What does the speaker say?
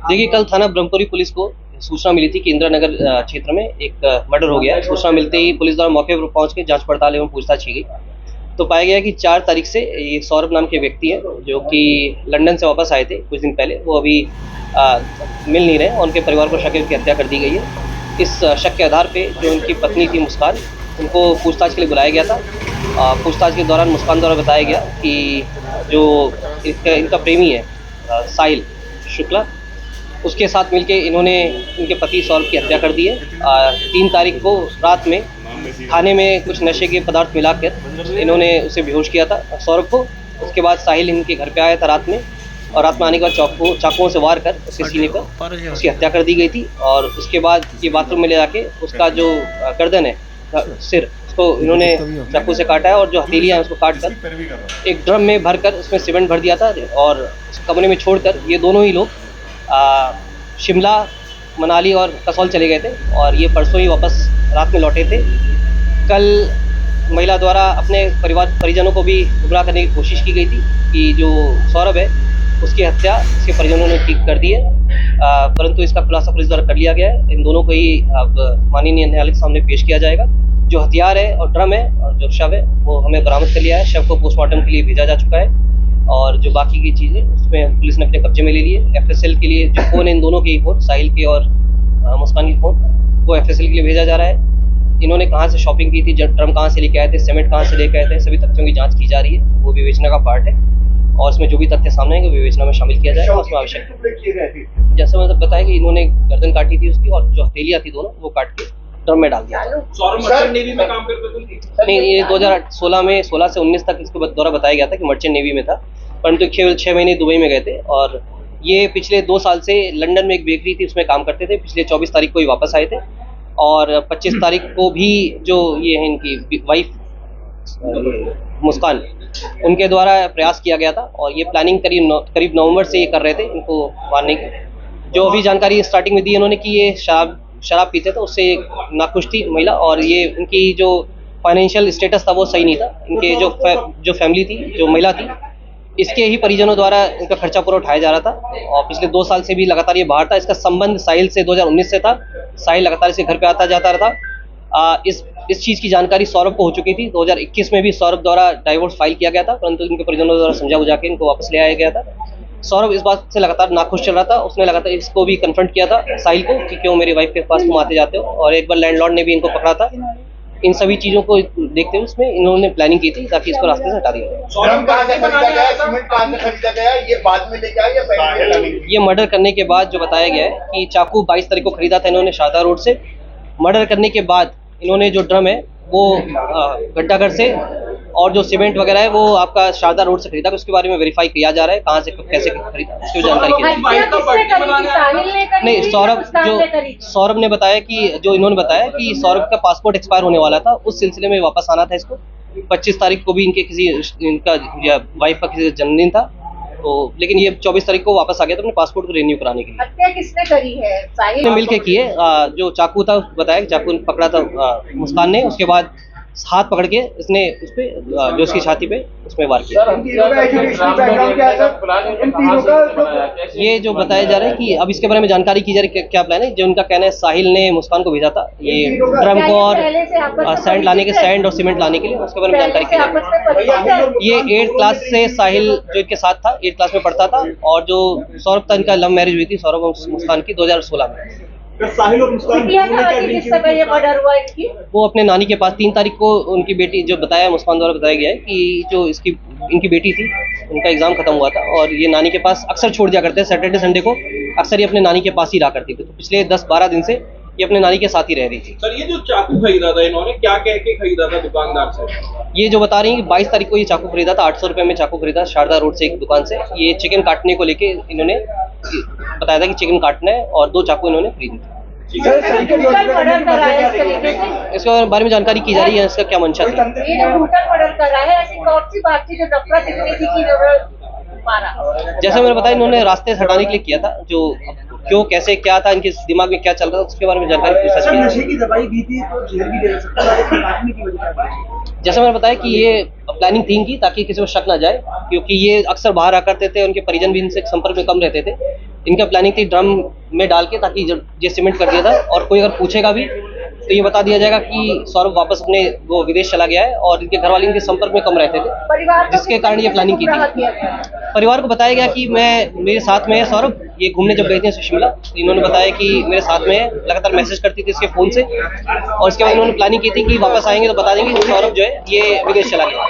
देखिए, कल थाना ब्रह्मपुरी पुलिस को सूचना मिली थी कि इंदिरा नगर क्षेत्र में एक मर्डर हो गया है। सूचना मिलते ही पुलिस द्वारा मौके पर पहुंच के जांच पड़ताल एवं पूछताछ की गई। तो पाया गया कि 4 तारीख से ये सौरभ नाम के व्यक्ति हैं, जो कि लंदन से वापस आए थे कुछ दिन पहले। वो अभी मिल नहीं रहे। उनके परिवार को शक है कि हत्या कर दी गई है। इस शक के आधार पे जो उनकी पत्नी थी मुस्कान, उनको पूछताछ के लिए बुलाया गया था। पूछताछ के दौरान मुस्कान द्वारा बताया गया कि जो इनका प्रेमी है साहिल शुक्ला, उसके साथ मिलके इन्होंने इनके पति सौरभ की हत्या कर दी है। 3 तारीख को रात में खाने में कुछ नशे के पदार्थ मिलाकर इन्होंने उसे बेहोश किया था सौरभ को। उसके बाद साहिल इनके घर पे आया था रात में, और रात में आने के बाद चाकुओं से वार कर उसके सीने पर उसकी हत्या कर दी गई थी। और उसके बाद ये बाथरूम में ले जाके उसका जो गर्दन है, सिर, उसको इन्होंने चाकू से काटा है, और जो हथेलियाँ हैं उसको काट कर एक ड्रम में भर कर उसमें सीमेंट भर दिया था, और उस कमरे में छोड़कर ये दोनों ही लोग शिमला, मनाली और कसौल चले गए थे। और ये परसों ही वापस रात में लौटे थे। कल महिला द्वारा अपने परिजनों को भी गुमराह करने की कोशिश की गई थी कि जो सौरभ है उसकी हत्या उसके परिजनों ने ठीक कर दी है, परंतु इसका खुलासा पुलिस द्वारा कर लिया गया है। इन दोनों को ही अब माननीय न्यायालय के सामने पेश किया जाएगा। जो हथियार है और ड्रम है और जो शव है वो हमें बरामद कर लिया है। शव को पोस्टमार्टम के लिए भेजा जा चुका है, और जो बाकी की चीज़ें उसमें पुलिस ने अपने कब्जे में ले ली है। एफएसएल के लिए जो फ़ोन है, इन दोनों के ही फ़ोन, साहिल के और मुस्कान के फ़ोन, वो एफएसएल के लिए भेजा जा रहा है। इन्होंने कहाँ से शॉपिंग की थी, ड्रम कहाँ से लेके आए थे, सीमेंट कहाँ से लेके आए थे, सभी तथ्यों की जांच की जा रही है। वो विवेचना का पार्ट है, और उसमें जो भी तथ्य सामने आएंगे विवेचना में शामिल किया जाएगा। उसमें आवश्यक जैसे मतलब बताया कि इन्होंने गर्दन काटी थी उसकी, और जो हथेलियाँ थी दोनों वो काट के ड्रम में डाल दिया। मर्चेंट नेवी में काम करते थे? नहीं, ये 2016 में 16 से 19 तक इसके द्वारा बताया गया था कि मर्चेंट नेवी में था, परंतु केवल 6 महीने दुबई में गए थे। और ये पिछले 2 साल से लंदन में एक बेकरी थी उसमें काम करते थे। पिछले 24 तारीख को ही वापस आए थे, और 25 तारीख को भी जो ये है इनकी वाइफ मुस्कान, उनके द्वारा प्रयास किया गया था। और ये प्लानिंग करीब नवंबर से ये कर रहे थे इनको मारने की। जो अभी जानकारी स्टार्टिंग में दी इन्होंने कि ये शराब पीते थे, उससे नाखुश थी महिला, और ये इनकी जो फाइनेंशियल स्टेटस था वो सही नहीं था। इनके जो फैमिली थी, जो महिला थी, इसके ही परिजनों द्वारा इनका खर्चा पूरा उठाया जा रहा था। और पिछले 2 साल से भी लगातार ये बाहर था। इसका संबंध साहिल से 2019 से था। साहिल लगातार इसके घर पे आता जाता रहा। इस चीज़ की जानकारी सौरभ को हो चुकी थी। 2021 में भी सौरभ द्वारा डाइवोर्स फाइल किया गया था, परंतु इनके परिजनों द्वारा समझा बुझा के इनको वापस ले आया गया था। सौरभ इस बात से लगातार नाखुश चल रहा था। उसने लगातार इसको भी कन्फ्रंट किया था साहिल को कि क्यों मेरी वाइफ के पास तुम आते जाते हो, और एक बार लैंडलॉर्ड ने भी इनको पकड़ा था। इन सभी चीज़ों को देखते हुए इसमें इन्होंने प्लानिंग की थी ताकि इसको रास्ते से हटा दिया जाए। ये मर्डर करने के बाद जो बताया गया है कि चाकू 22 तारीख को खरीदा था इन्होंने शारदा रोड से। मर्डर करने के बाद इन्होंने जो ड्रम है वो घंटाघर से, और जो सीमेंट वगैरह है वो आपका शारदा रोड से खरीदा। उसके बारे में वेरीफाई किया जा रहा है कहाँ से कैसे खरीदा, उसकी जानकारी की नहीं। सौरभ ने बताया कि जो इन्होंने बताया कि सौरभ का पासपोर्ट एक्सपायर होने वाला था, उस सिलसिले में वापस आना था इसको। 25 तारीख को भी इनका वाइफ का किसी जन्मदिन था, तो लेकिन ये 24 तारीख को वापस आ गया था अपने पासपोर्ट को रिन्यू कराने के लिए। हत्या किसने करी है? साहिल ने मिलके की है। जो चाकू था बताया कि चाकू पकड़ा था मुस्कान ने, उसके बाद हाथ पकड़ के इसने उस पे जो उसकी छाती पे उसमें वार किया। ये जो बताया जा रहा है कि अब इसके बारे में जानकारी की जा रही है क्या प्लान है। जो उनका कहना है साहिल ने मुस्कान को भेजा था ये ड्रम को और सैंड और सीमेंट लाने के लिए, उसके बारे में जानकारी की जा रही है। ये 8th क्लास से साहिल जो इनके साथ था 8th क्लास में पढ़ता था, और जो सौरभ था इनका लव मैरिज हुई थी सौरभ और मुस्कान की 2016 में। साहिल और मुस्कान वो अपने नानी के पास 3 तारीख को उनकी बेटी, जो बताया मुस्कान द्वारा बताया गया है कि जो इनकी बेटी थी उनका एग्जाम खत्म हुआ था, और ये नानी के पास अक्सर छोड़ दिया करते हैं। सैटरडे संडे को अक्सर ये अपने नानी के पास ही रहा करती थी। तो पिछले 10-12 दिन से ये अपने नानी के साथ ही रह रही थी। सर, ये जो चाकू खरीदा था इन्होंने क्या कह के खरीदा था दुकानदार से? ये जो बता रही है कि 22 तारीख को ये चाकू खरीदा था, 800 रुपये में चाकू खरीदा शारदा रोड से एक दुकान से। ये चिकन काटने को लेके इन्होंने बताया था कि चिकन काटना है, और 2 चाकू इन्होंने खरीदी थी। इसके बारे में जानकारी की जा रही है, इसका क्या मंशा था। जैसे मैंने बताया इन्होंने रास्ते से हटाने के लिए किया था। जो क्यों कैसे क्या था, इनके दिमाग में क्या चल रहा था, उसके बारे में जानकारी पूछताछ की। नशे की दवाई दी थी तो जहर भी दे सकता है। जैसे मैंने बताया कि ये प्लानिंग थी इनकी ताकि किसी को शक ना जाए, क्योंकि ये अक्सर बाहर आ करते थे, उनके परिजन भी इनसे संपर्क में कम रहते थे। इनका प्लानिंग थी ड्रम में डाल के, ताकि जब ये सीमेंट कर दिया था, और कोई अगर पूछेगा भी तो ये बता दिया जाएगा कि सौरभ वापस अपने वो विदेश चला गया है, और इनके घर वाले इनके संपर्क में कम रहते थे, परिवार को जिसके कारण ये प्लानिंग की गुमराह थी। किया गया। परिवार को बताया गया कि मेरे साथ में है सौरभ, ये घूमने जब गए थे शिमला, तो इन्होंने बताया कि मेरे साथ में है, लगातार मैसेज करती थी इसके फ़ोन से, और उसके बाद इन्होंने प्लानिंग की थी कि वापस आएंगे तो बता देंगे कि सौरभ जो है ये विदेश चला गया।